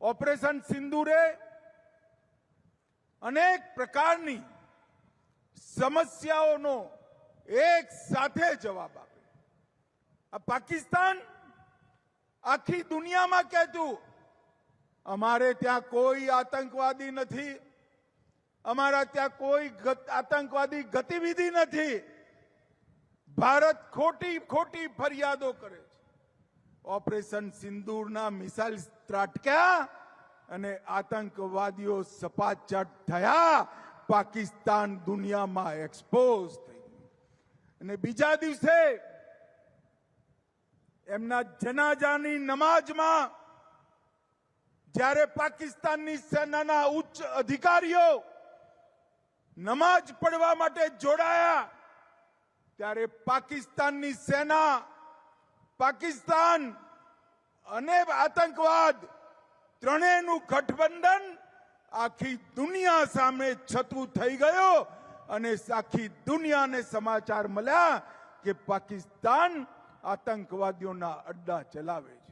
Operation સિંદૂરે અનેક પ્રકારની સમસ્યાઓનો એક સાથે જવાબ આપ્યો. આ પાકિસ્તાન આખી દુનિયામાં કહેતું અમારે ત્યાં કોઈ આતંકવાદી નથી, અમારા ત્યાં કોઈ આતંકવાદી ગતિવિધિ નથી. ભારત ખોટી ખોટી ફરિયાદો કરે છે. ઓપરેશન સિંદૂરના મિસાઇલ ત્રાટક્યા અને આતંકવાદીઓ સપાચટ થયા. પાકિસ્તાન દુનિયામાં એક્સપોઝ થઈ અને બીજા દિવસે એમના જનાજાની નમાજમાં જ્યારે પાકિસ્તાનની સેનાના ઉચ્ચ અધિકારીઓ નમાજ પડવા માટે જોડાયા ત્યારે પાકિસ્તાનની સેના, પાકિસ્તાન અને આતંકવાદ ત્રણેયનું ગઠબંધન આખી દુનિયા સામે છતું થઈ ગયો અને આખી દુનિયાને સમાચાર મળ્યા કે પાકિસ્તાન આતંકવાદીઓના અડ્ડા ચલાવે છે.